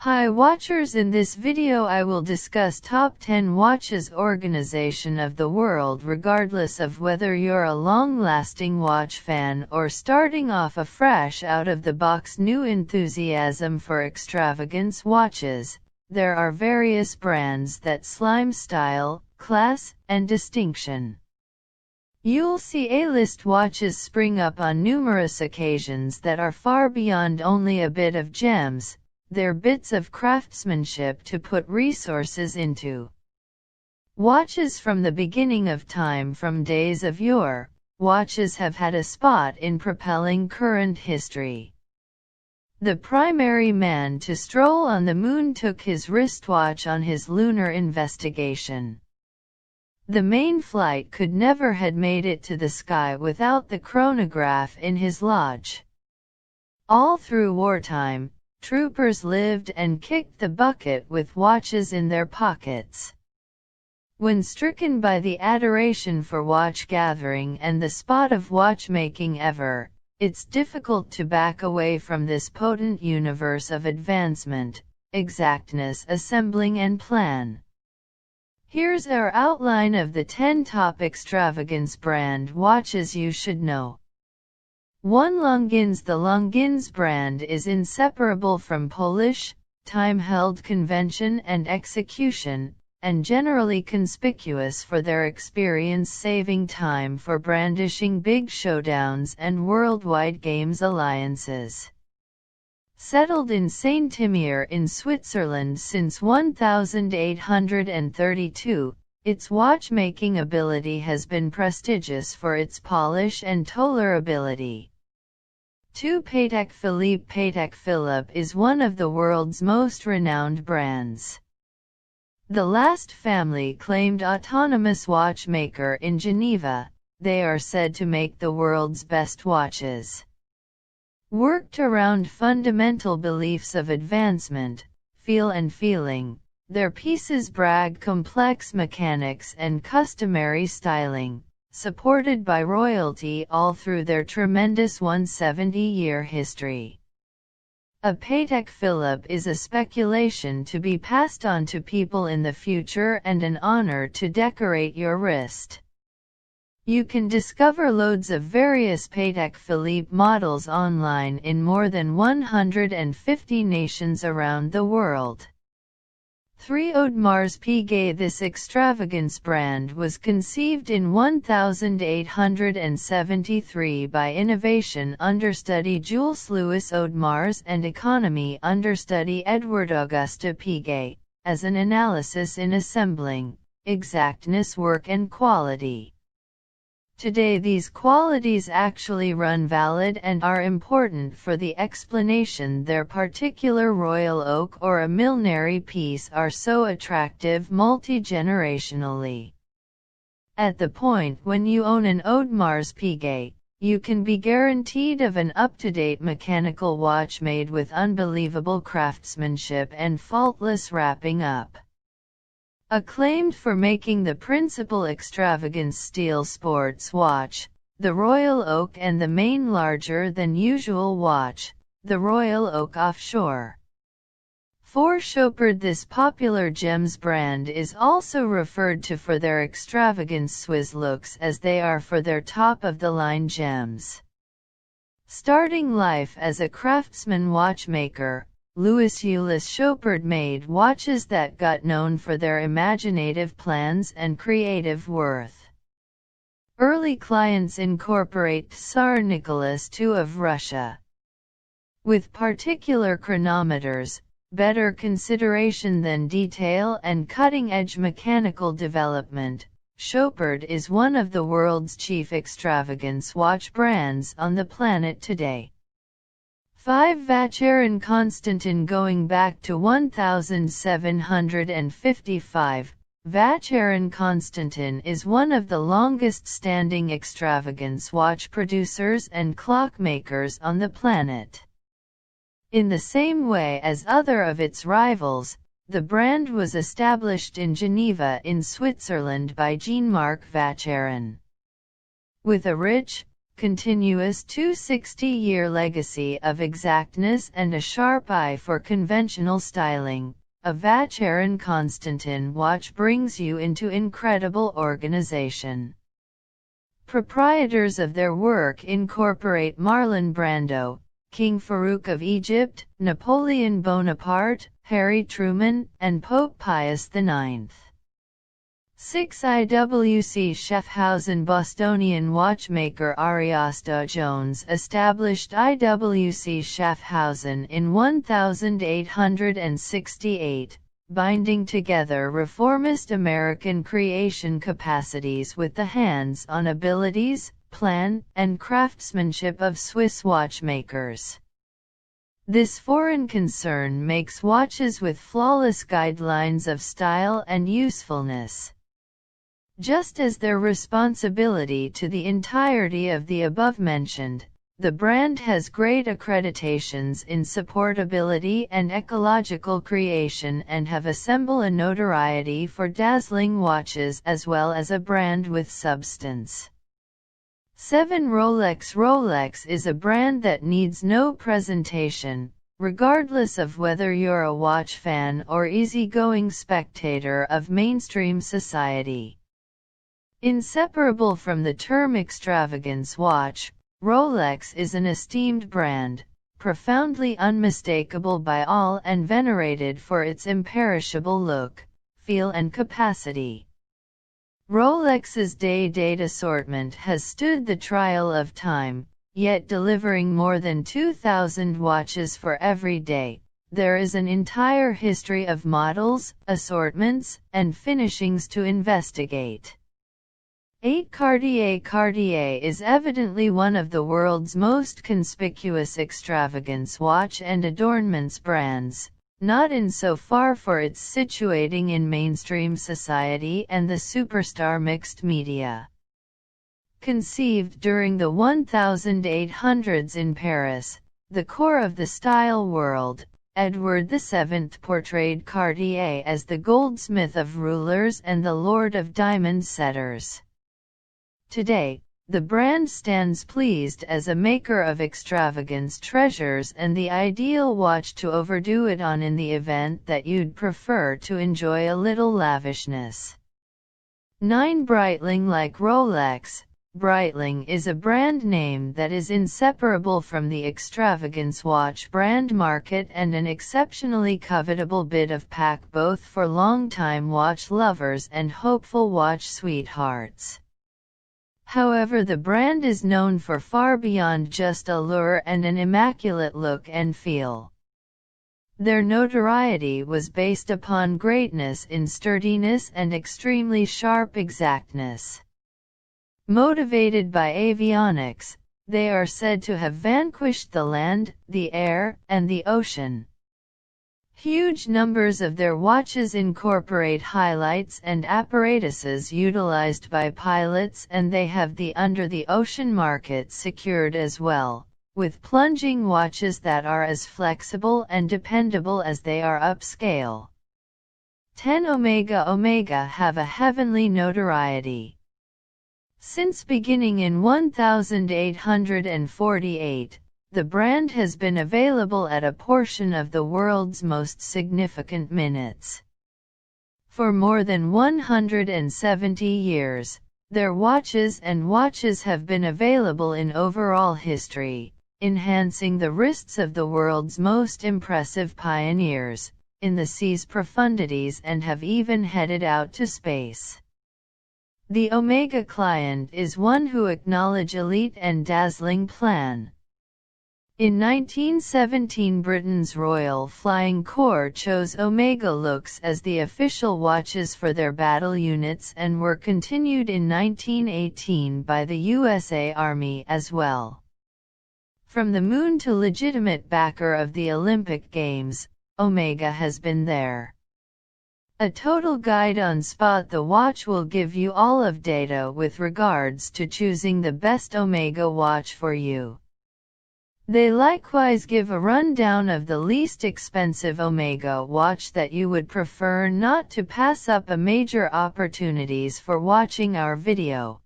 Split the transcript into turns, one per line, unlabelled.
Hi watchers, in this video I will discuss top 10 watches organization of the world, regardless of whether you're a long-lasting watch fan or starting off a fresh out-of-the-box new enthusiasm for extravagance watches. There are various brands that slime style, class, and distinction. You'll see A-list watches spring up on numerous occasions that are far beyond only a bit of gems. They're bits of craftsmanship to put resources into. Watches from the beginning of time, from days of yore, watches have had a spot in propelling current history. The primary man to stroll on the moon took his wristwatch on his lunar investigation. The main flight could never had made it to the sky without the chronograph in his lodge. All through wartime, troopers lived and kicked the bucket with watches in their pockets. When stricken by the adoration for watch gathering and the spot of watchmaking ever, it's difficult to back away from this potent universe of advancement, exactness, assembling and plan. Here's our outline of the 10 top extravagance brand watches you should know. 1. Longines. The Longines brand is inseparable from Polish, time-held convention and execution, and generally conspicuous for their experience saving time for brandishing big showdowns and worldwide games alliances. Settled in Saint-Imier in Switzerland since 1832, its watchmaking ability has been prestigious for its polish and tolerability. 2. Patek Philippe. Patek Philippe is one of the world's most renowned brands. The last family claimed autonomous watchmaker in Geneva. They are said to make the world's best watches. Worked around fundamental beliefs of advancement, feel and feeling, their pieces brag complex mechanics and customary styling, supported by royalty all through their tremendous 170-year history. A Patek Philippe is a speculation to be passed on to people in the future and an honor to decorate your wrist. You can discover loads of various Patek Philippe models online in more than 150 nations around the world. 3. Audemars Piguet. This extravagance brand was conceived in 1873 by innovation understudy Jules Louis Audemars and economy understudy Edward Auguste Piguet, as an analysis in assembling, exactness, work and quality. Today these qualities actually run valid and are important for the explanation their particular royal oak or a millinery piece are so attractive multi-generationally. At the point when you own an Audemars Piguet, you can be guaranteed of an up-to-date mechanical watch made with unbelievable craftsmanship and faultless wrapping up. Acclaimed for making the principal extravagance steel sports watch, the Royal Oak, and the main larger than usual watch, the Royal Oak Offshore. 4. Chopard. This popular gems brand is also referred to for their extravagant Swiss looks as they are for their top-of-the-line gems. Starting life as a craftsman watchmaker, Louis Ulysse Chopard made watches that got known for their imaginative plans and creative worth. Early clients incorporate Tsar Nicholas II of Russia. With particular chronometers, better consideration than detail and cutting-edge mechanical development, Chopard is one of the world's chief extravagance watch brands on the planet today. 5. Vacheron Constantin. Going back to 1755, Vacheron Constantin is one of the longest-standing extravagance watch producers and clockmakers on the planet. In the same way as other of its rivals, the brand was established in Geneva in Switzerland by Jean-Marc Vacheron. With a rich, continuous 260-year legacy of exactness and a sharp eye for conventional styling. A Vacheron Constantin watch brings you into incredible organization. Proprietors of their work incorporate Marlon Brando, King Farouk of Egypt, Napoleon Bonaparte, Harry Truman, and Pope Pius IX. 6. IWC Schaffhausen. Bostonian watchmaker Ariosto Jones established IWC Schaffhausen in 1868, binding together reformist American creation capacities with the hands-on abilities, plan, and craftsmanship of Swiss watchmakers. This foreign concern makes watches with flawless guidelines of style and usefulness. Just as their responsibility to the entirety of the above-mentioned, the brand has great accreditations in supportability and ecological creation and have assembled a notoriety for dazzling watches as well as a brand with substance. 7. Rolex. Rolex is a brand that needs no presentation, regardless of whether you're a watch fan or easygoing spectator of mainstream society. Inseparable from the term extravagance watch, Rolex is an esteemed brand, profoundly unmistakable by all and venerated for its imperishable look, feel and capacity. Rolex's day-date assortment has stood the trial of time, yet delivering more than 2,000 watches for every day. There is an entire history of models, assortments, and finishings to investigate. 8. Cartier. Cartier is evidently one of the world's most conspicuous extravagance watch and adornments brands, not insofar for its situating in mainstream society and the superstar mixed media. Conceived during the 1800s in Paris, the core of the style world, Edward VII portrayed Cartier as the goldsmith of rulers and the lord of diamond setters. Today, the brand stands pleased as a maker of extravagance treasures and the ideal watch to overdo it on in the event that you'd prefer to enjoy a little lavishness. 9. Breitling. Like Rolex, Breitling is a brand name that is inseparable from the extravagance watch brand market and an exceptionally covetable bit of pack both for longtime watch lovers and hopeful watch sweethearts. However, the brand is known for far beyond just allure and an immaculate look and feel. Their notoriety was based upon greatness in sturdiness and extremely sharp exactness. Motivated by avionics, they are said to have vanquished the land, the air, and the ocean. Huge numbers of their watches incorporate highlights and apparatuses utilized by pilots, and they have the under-the-ocean market secured as well, with plunging watches that are as flexible and dependable as they are upscale. 10. Omega. Omega have a heavenly notoriety. Since beginning in 1848, the brand has been available at a portion of the world's most significant minutes. For more than 170 years, their watches have been available in overall history, enhancing the wrists of the world's most impressive pioneers, in the sea's profundities and have even headed out to space. The Omega client is one who acknowledges elite and dazzling plan. In 1917, Britain's Royal Flying Corps chose Omega looks as the official watches for their battle units and were continued in 1918 by the USA Army as well. From the moon to legitimate backer of the Olympic Games, Omega has been there. A total guide on Spot the Watch will give you all of data with regards to choosing the best Omega watch for you. They likewise give a rundown of the least expensive Omega watch that you would prefer not to pass up. A major opportunities for watching our video.